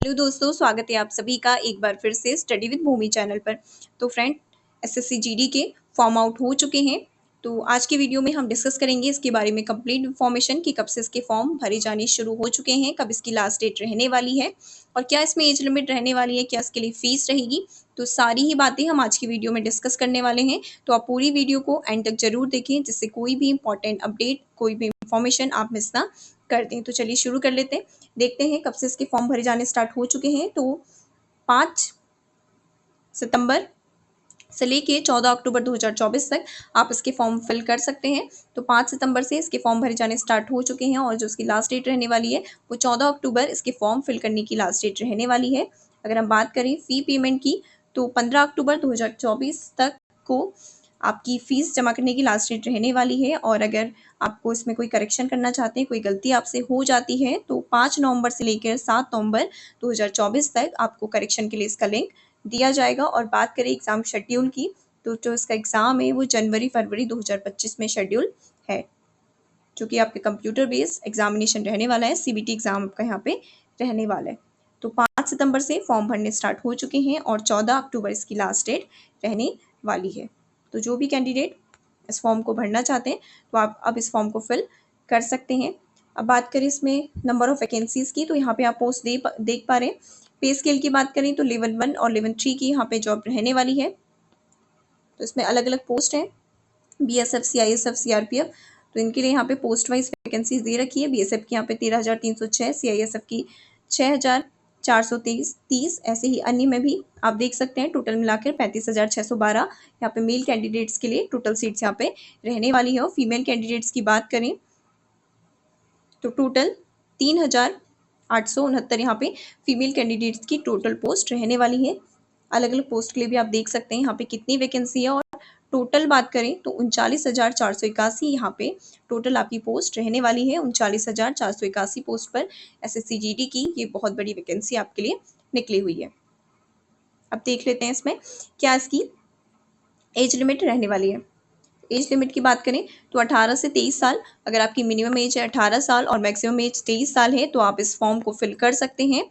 Hello दोस्तों, स्वागत है आप सभी का एक बार फिर से स्टडी विद भूमि चैनल पर। तो फ्रेंड, एसएससी जीडी के फॉर्म आउट हो चुके हैं। तो आज की वीडियो में हम डिस्कस करेंगे इसके बारे में कंप्लीट इन्फॉर्मेशन कि कब से इसके फॉर्म भरे जाने शुरू हो चुके हैं, कब इसकी लास्ट डेट रहने वाली है और क्या इसमें एज लिमिट रहने वाली है, क्या इसके लिए फीस रहेगी। तो सारी ही बातें हम आज की वीडियो में डिस्कस करने वाले हैं। तो आप पूरी वीडियो को एंड तक जरूर देखें, जिससे कोई भी इंपॉर्टेंट अपडेट, कोई भी इंफॉर्मेशन आप मिस ना कर दें। तो चलिए शुरू कर लेते हैं। देखते हैं कब से इसके फॉर्म भरे जाने स्टार्ट हो चुके हैं। तो 5 सितंबर से लेके 14 अक्टूबर 2024 तक आप इसके फॉर्म फिल कर सकते हैं। तो 5 सितंबर से इसके फॉर्म भरे जाने स्टार्ट हो चुके हैं और जो इसकी लास्ट डेट रहने वाली है वो 14 अक्टूबर इसके फॉर्म फिल करने की लास्ट डेट रहने वाली है। अगर हम बात करें फ़ी पेमेंट की, तो 15 अक्टूबर 2024 तक को आपकी फ़ीस जमा करने की लास्ट डेट रहने वाली है। और अगर आपको इसमें कोई करेक्शन करना चाहते हैं, कोई गलती आपसे हो जाती है, तो 5 नवंबर से लेकर 7 नवंबर 2024 तक आपको करेक्शन के लिए इसका लिंक दिया जाएगा। और बात करें एग्ज़ाम शेड्यूल की, तो जो इसका एग्ज़ाम है वो जनवरी-फरवरी 2025 में शेड्यूल है, जो कि आपके कंप्यूटर बेस्ड एग्जामिनेशन रहने वाला है। सीबीटी एग्ज़ाम आपका यहाँ पे रहने वाला है। तो 5 सितंबर से फॉर्म भरने स्टार्ट हो चुके हैं और 14 अक्टूबर इसकी लास्ट डेट रहने वाली है। तो जो भी कैंडिडेट इस फॉर्म को भरना चाहते हैं, तो आप अब इस फॉर्म को फिल कर सकते हैं। अब बात करें इसमें नंबर ऑफ़ वैकेंसीज़ की, तो यहाँ पे आप पोस्ट देख पा रहे हैं। पे स्केल की बात करें तो लेवल 1 और लेवल 3 की यहाँ पे जॉब रहने वाली है। तो इसमें अलग-अलग पोस्ट हैं, बीएसएफ, सीआईएसएफ, सीआरपीएफ। तो इनके लिए यहाँ पे पोस्ट वाइज वैकेंसीज दे रखी है। बीएसएफ की यहाँ पे 13,306, सीआईएसएफ की 6,430, ऐसे ही अन्य में भी आप देख सकते हैं। टोटल मिलाकर 35,612 यहाँ पे मेल कैंडिडेट्स के लिए टोटल सीट्स यहाँ पे रहने वाली है। और फीमेल कैंडिडेट्स की बात करें तो टोटल 3,869 यहाँ पे फीमेल कैंडिडेट्स की टोटल पोस्ट रहने वाली है। अलग अलग पोस्ट के लिए भी आप देख सकते हैं यहाँ पे कितनी वैकेंसी है। और टोटल बात करें तो 39,481 यहाँ पे टोटल आपकी पोस्ट रहने वाली है। 39,481 पोस्ट पर एसएससी जीडी की ये बहुत बड़ी वैकेंसी आपके लिए निकली हुई है। अब देख लेते हैं इसमें क्या इसकी एज लिमिट रहने वाली है। एज लिमिट की बात करें तो 18 से 23 साल, अगर आपकी मिनिमम एज है 18 साल और मैक्सिमम एज 23 साल है, तो आप इस फॉर्म को फिल कर सकते हैं।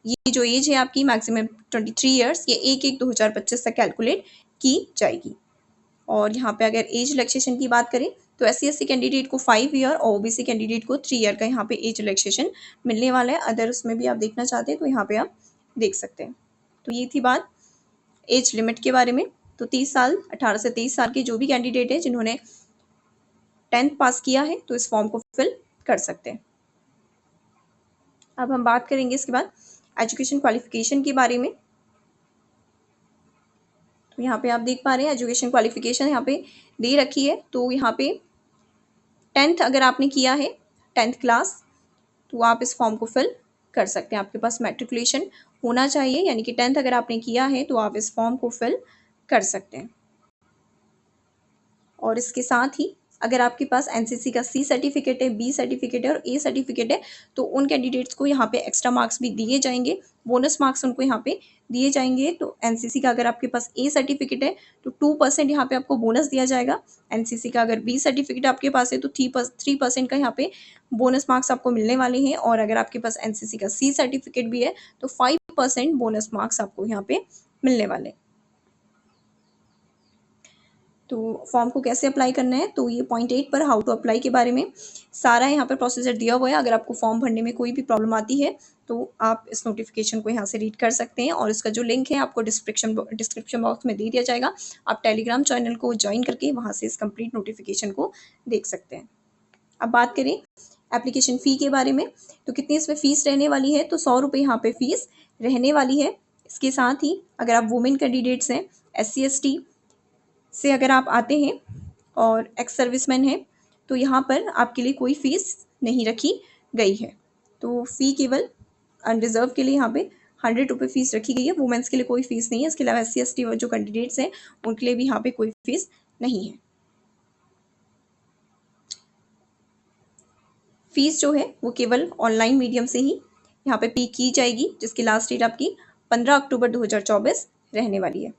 ये जो एज है आपकी मैक्सिमम 23 ईयर्स, ये 1/1/2025 तक कैलकुलेट की जाएगी। और यहाँ पे अगर एज रिलैक्सेशन की बात करें तो SC/ST कैंडिडेट को 5 ईयर और OBC कैंडिडेट को 3 ईयर का यहाँ पे एज रिलैक्सेशन मिलने वाला है। अदर उसमें भी आप देखना चाहते हैं तो यहाँ पे आप देख सकते हैं। तो ये थी बात एज लिमिट के बारे में। तो 30 साल, 18 से 23 साल के जो भी कैंडिडेट है जिन्होंने 10th पास किया है, तो इस फॉर्म को फिल कर सकते हैं। अब हम बात करेंगे इसके बाद एजुकेशन क्वालिफिकेशन के बारे में। तो यहाँ पे आप देख पा रहे हैं एजुकेशन क्वालिफिकेशन यहाँ पे दे रखी है। तो यहाँ पे 10th अगर आपने किया है, 10th क्लास, तो आप इस फॉर्म को फिल कर सकते हैं। आपके पास मैट्रिकुलेशन होना चाहिए, यानी कि 10th अगर आपने किया है तो आप इस फॉर्म को फिल कर सकते हैं। और इसके साथ ही अगर आपके पास एनसीसी का सी सर्टिफिकेट है, बी सर्टिफिकेट है और ए सर्टिफिकेट है, तो उन कैंडिडेट्स को यहाँ पे एक्स्ट्रा मार्क्स भी दिए जाएंगे, बोनस मार्क्स उनको यहाँ पे दिए जाएंगे। तो एनसीसी का अगर आपके पास ए सर्टिफिकेट है तो 2% यहाँ पे आपको बोनस दिया जाएगा। एनसीसी का अगर बी सर्टिफिकेट आपके पास है तो 3% का यहाँ पे बोनस मार्क्स आपको मिलने वाले हैं। और अगर आपके पास एनसीसी का सी सर्टिफिकेट भी है तो 5% बोनस मार्क्स आपको यहाँ पे मिलने वाले हैं। तो फॉर्म को कैसे अप्लाई करना है, तो ये पॉइंट 8 पर हाउ टू अप्लाई के बारे में सारा यहाँ पर प्रोसीजर दिया हुआ है। अगर आपको फॉर्म भरने में कोई भी प्रॉब्लम आती है तो आप इस नोटिफिकेशन को यहाँ से रीड कर सकते हैं। और इसका जो लिंक है आपको डिस्क्रिप्शन बॉक्स में दे दिया जाएगा। आप टेलीग्राम चैनल को ज्वाइन करके वहाँ से इस कंप्लीट नोटिफिकेशन को देख सकते हैं। अब बात करें एप्लीकेशन फ़ी के बारे में, तो कितनी इसमें फ़ीस रहने वाली है, तो 100 रुपये यहाँ पे फ़ीस रहने वाली है। इसके साथ ही अगर आप वुमेन कैंडिडेट्स हैं, SC/ST से अगर आप आते हैं और एक्स सर्विसमैन हैं, तो यहाँ पर आपके लिए कोई फ़ीस नहीं रखी गई है। तो फ़ी केवल अनरिज़र्व के लिए यहाँ पे 100 रुपये फ़ीस रखी गई है। वुमेन्स के लिए कोई फ़ीस नहीं है। इसके अलावा SC/ST जो कैंडिडेट्स हैं उनके लिए भी यहाँ पे कोई फ़ीस नहीं है। फ़ीस जो है वो केवल ऑनलाइन मीडियम से ही यहाँ पे पे की जाएगी, जिसकी लास्ट डेट आपकी 15 अक्टूबर 2024 रहने वाली है।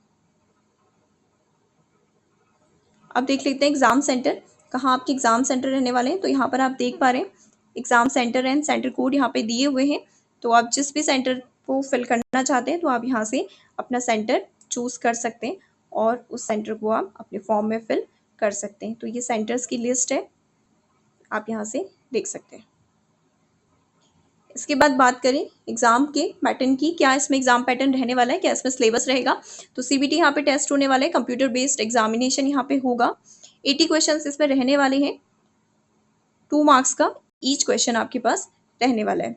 अब देख लेते हैं एग्ज़ाम सेंटर, कहाँ आपके एग्ज़ाम सेंटर रहने वाले हैं। तो यहाँ पर आप देख पा रहे हैं exam centre and centre code यहाँ पे दिए हुए हैं। तो आप जिस भी सेंटर को फिल करना चाहते हैं तो आप यहाँ से अपना सेंटर चूज़ कर सकते हैं और उस सेंटर को आप अपने फॉर्म में फिल कर सकते हैं। तो ये सेंटर्स की लिस्ट है, आप यहाँ से देख सकते हैं। इसके बाद बात करें एग्जाम के पैटर्न की, क्या इसमें एग्जाम पैटर्न रहने वाला है, क्या इसमें सिलेबस रहेगा। तो सीबीटी यहाँ पे टेस्ट होने वाला है, कंप्यूटर बेस्ड एग्जामिनेशन यहाँ पे होगा। 80 क्वेश्चन इसमें रहने वाले हैं, 2 मार्क्स का ईच क्वेश्चन आपके पास रहने वाला है।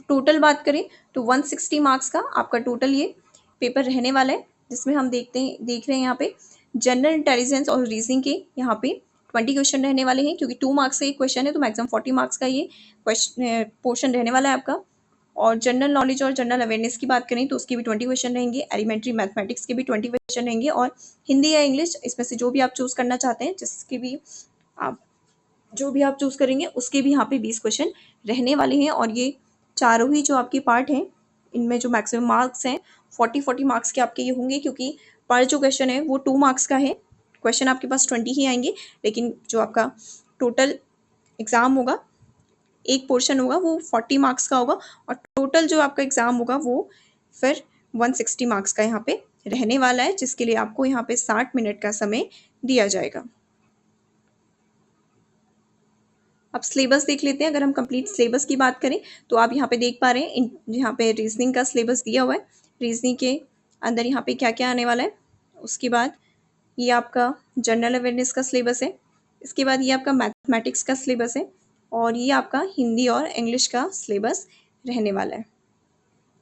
टोटल बात करें तो 160 मार्क्स का आपका टोटल ये पेपर रहने वाला है, जिसमें हम देख रहे हैं यहाँ पे जनरल इंटेलिजेंस और रीजनिंग के यहाँ पे 20 क्वेश्चन रहने वाले हैं, क्योंकि 2 मार्क्स का एक क्वेश्चन है तो मैक्सिमम 40 मार्क्स का ये क्वेश्चन पोर्शन रहने वाला है आपका। और जनरल नॉलेज और जनरल अवेयरनेस की बात करें तो उसके भी 20 क्वेश्चन रहेंगे, एलिमेंट्री मैथमेटिक्स के भी 20 क्वेश्चन रहेंगे, और हिंदी या इंग्लिश इसमें से जो भी आप चूज करना चाहते हैं, जिसके भी आप जो भी आप चूज करेंगे उसके भी यहाँ पे 20 क्वेश्चन रहने वाले हैं। और ये चारों ही जो आपके पार्ट हैं, इनमें जो मैक्सिमम मार्क्स हैं 40 मार्क्स के आपके ये होंगे, क्योंकि पर जो क्वेश्चन है वो 2 मार्क्स का है। क्वेश्चन आपके पास 20 ही आएंगे, लेकिन जो आपका टोटल एग्जाम होगा, एक पोर्शन होगा वो 40 मार्क्स का होगा, और टोटल जो आपका एग्जाम होगा वो फिर 160 मार्क्स का यहाँ पे रहने वाला है, जिसके लिए आपको यहाँ पे 60 मिनट का समय दिया जाएगा। अब सिलेबस देख लेते हैं। अगर हम कंप्लीट सिलेबस की बात करें तो आप यहाँ पे देख पा रहे हैं, यहाँ पे रीजनिंग का सिलेबस दिया हुआ है। रीजनिंग के अंदर यहाँ पे क्या क्या आने वाला है। उसके बाद ये आपका जनरल अवेयरनेस का सिलेबस है। इसके बाद ये आपका मैथमेटिक्स का सिलेबस है, और ये आपका हिंदी और इंग्लिश का सिलेबस रहने वाला है।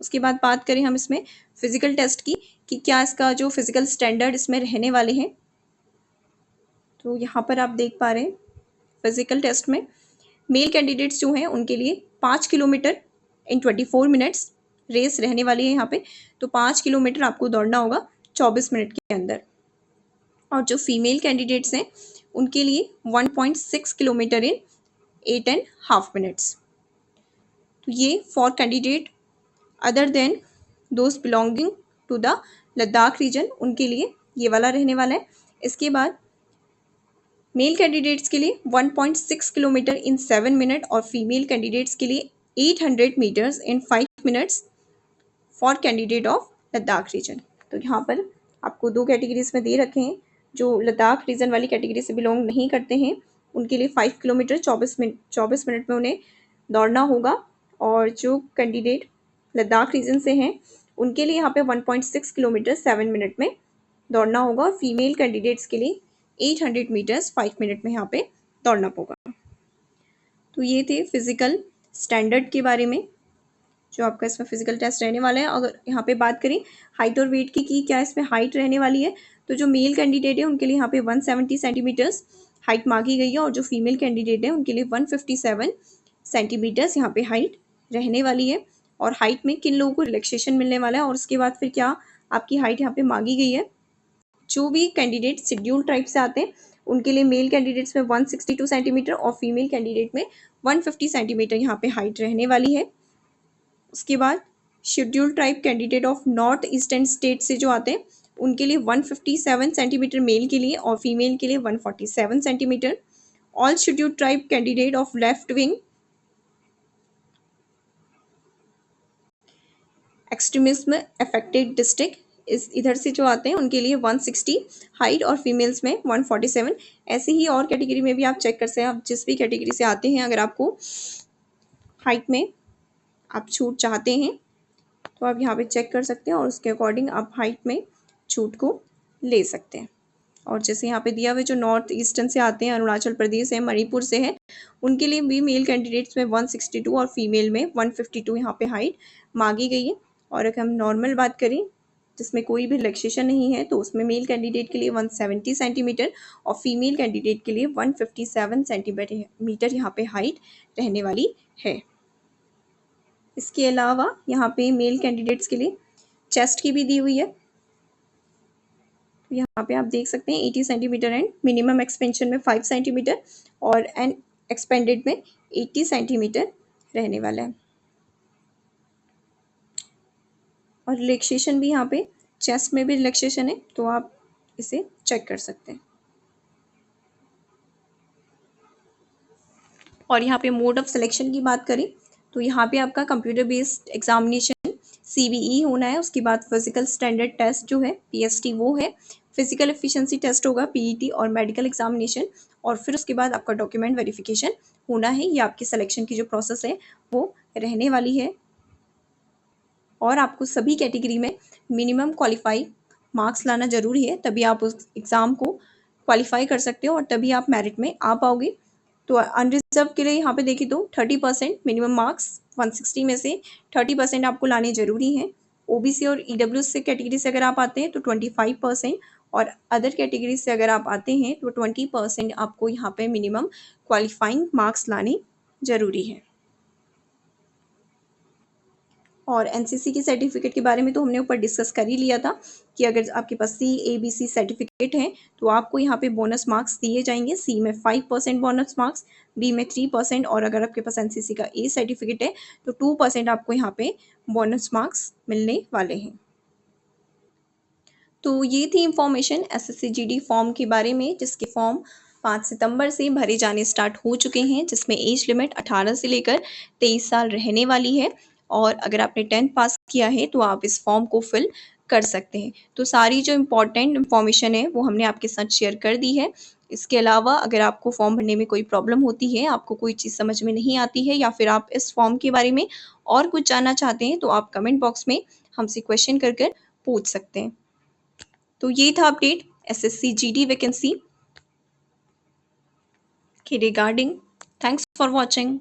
उसके बाद बात करें हम इसमें फिजिकल टेस्ट की, कि क्या इसका जो फिजिकल स्टैंडर्ड इसमें रहने वाले हैं। तो यहाँ पर आप देख पा रहे हैं फिजिकल टेस्ट में मेल कैंडिडेट्स जो हैं उनके लिए 5 किलोमीटर इन 24 मिनट्स रेस रहने वाली है यहाँ पे। तो 5 किलोमीटर आपको दौड़ना होगा 24 मिनट के अंदर। और जो फीमेल कैंडिडेट्स हैं उनके लिए 1.6 किलोमीटर इन 8.5 मिनट्स। तो ये for candidate other than those belonging to the Ladakh region, उनके लिए ये वाला रहने वाला है। इसके बाद मेल कैंडिडेट्स के लिए 1.6 किलोमीटर इन 7 मिनट, और फीमेल कैंडिडेट्स के लिए 800 metres in 5 minutes for candidate of Ladakh region. तो यहाँ पर आपको 2 कैटेगरीज में दे रखे हैं। जो लद्दाख रीजन वाली कैटेगरी से बिलोंग नहीं करते हैं उनके लिए 5 किलोमीटर 24 मिनट में उन्हें दौड़ना होगा, और जो कैंडिडेट लद्दाख रीजन से हैं उनके लिए यहाँ पे 1.6 किलोमीटर 7 मिनट में दौड़ना होगा, और फीमेल कैंडिडेट्स के लिए 800 मीटर्स 5 मिनट में यहाँ पे दौड़ना होगा। तो ये थे फिजिकल स्टैंडर्ड के बारे में, जो आपका इसमें फिजिकल टेस्ट रहने वाला है। अगर यहाँ पे बात करें हाइट और वेट की क्या इसमें हाइट रहने वाली है, तो जो मेल कैंडिडेट है उनके लिए यहाँ पे 170 सेंटीमीटर्स हाइट मांगी गई है, और जो फीमेल कैंडिडेट है उनके लिए 157 सेंटीमीटर्स यहाँ पे हाइट रहने वाली है। और हाइट में किन लोगों को रिलैक्सेशन मिलने वाला है, और उसके बाद फिर क्या आपकी हाइट यहाँ पे मांगी गई है। जो भी कैंडिडेट शेड्यूल टाइप से आते हैं उनके लिए मेल कैंडिडेट्स में 162 सेंटीमीटर और फीमेल कैंडिडेट में 150 सेंटीमीटर यहाँ पे हाइट रहने वाली है। उसके बाद schedule tribe candidate of north eastern state से जो आते हैं उनके लिए 157 सेंटीमीटर मेल के लिए, और फीमेल के लिए 147 centimetre. All schedule tribe candidate of left wing extremism affected district इस इधर से जो आते हैं उनके लिए 160 हाइट, और फीमेल्स में 147। ऐसे ही और कैटेगरी में भी आप चेक कर सकते हैं। आप जिस भी कैटेगरी से आते हैं, अगर आपको हाइट में आप छूट चाहते हैं तो आप यहाँ पे चेक कर सकते हैं, और उसके अकॉर्डिंग आप हाइट में छूट को ले सकते हैं। और जैसे यहाँ पे दिया हुआ जो नॉर्थ ईस्टर्न से आते हैं, अरुणाचल प्रदेश है, मणिपुर से है, उनके लिए भी मेल कैंडिडेट्स में 162 और फीमेल में 152 यहाँ पे हाइट मांगी गई है। और अगर हम नॉर्मल बात करें जिसमें कोई भी रिलैक्सेशन नहीं है, तो उसमें मेल कैंडिडेट के लिए 170 सेंटीमीटर और फीमेल कैंडिडेट के लिए 157 सेंटीमीटर यहाँ पे हाइट रहने वाली है। इसके अलावा यहाँ पे मेल कैंडिडेट्स के लिए चेस्ट की भी दी हुई है। यहाँ पे आप देख सकते हैं 80 सेंटीमीटर एंड मिनिमम एक्सपेंशन में 5 सेंटीमीटर और एंड एक्सपेंडेड में 80 सेंटीमीटर रहने वाला है। और रिलैक्सेशन भी यहाँ पे चेस्ट में भी रिलैक्सेशन है, तो आप इसे चेक कर सकते हैं। और यहाँ पे मोड ऑफ सिलेक्शन की बात करें तो यहाँ पे आपका कंप्यूटर बेस्ड एग्जामिनेशन CBE होना है। उसके बाद फिजिकल स्टैंडर्ड टेस्ट जो है PST वो है। फिजिकल एफिशिएंसी टेस्ट होगा PET और मेडिकल एग्जामिनेशन। और फिर उसके बाद आपका डॉक्यूमेंट वेरिफिकेशन होना है। ये आपकी सिलेक्शन की जो प्रोसेस है वो रहने वाली है। और आपको सभी कैटेगरी में मिनिमम क्वालिफाई मार्क्स लाना ज़रूरी है, तभी आप उस एग्ज़ाम को क्वालिफाई कर सकते हो और तभी आप मेरिट में आ पाओगे। तो अनरिजर्व के लिए यहाँ पे देखें तो 30% मिनिमम मार्क्स 160 में से 30% आपको लाने ज़रूरी हैं। OBC और EWS से कैटेगरी से अगर आप आते हैं तो 25% और अदर कैटेगरी से अगर आप आते हैं तो 20% आपको यहाँ पे मिनिमम क्वालिफाइंग मार्क्स लाने ज़रूरी है। और एनसीसी के सर्टिफिकेट के बारे में तो हमने ऊपर डिस्कस कर ही लिया था कि अगर आपके पास CABC सर्टिफिकेट है तो आपको यहाँ पे बोनस मार्क्स दिए जाएंगे। C में 5% बोनस मार्क्स, B में 3% और अगर आपके पास एनसीसी का A सर्टिफिकेट है तो 2% आपको यहाँ पे बोनस मार्क्स मिलने वाले हैं। तो ये थी इंफॉर्मेशन SSC GD फॉर्म के बारे में, जिसके फॉर्म 5 सितंबर से भरे जाने स्टार्ट हो चुके हैं, जिसमें एज लिमिट 18 से लेकर 23 साल रहने वाली है। और अगर आपने 10th पास किया है तो आप इस फॉर्म को फिल कर सकते हैं। तो सारी जो इम्पोर्टेंट इन्फॉर्मेशन है वो हमने आपके साथ शेयर कर दी है। इसके अलावा अगर आपको फॉर्म भरने में कोई प्रॉब्लम होती है, आपको कोई चीज़ समझ में नहीं आती है या फिर आप इस फॉर्म के बारे में और कुछ जानना चाहते हैं तो आप कमेंट बॉक्स में हमसे क्वेश्चन कर पूछ सकते हैं। तो ये था अपडेट SSC GD वैकेंसी के रिगार्डिंग। Thanks for watching.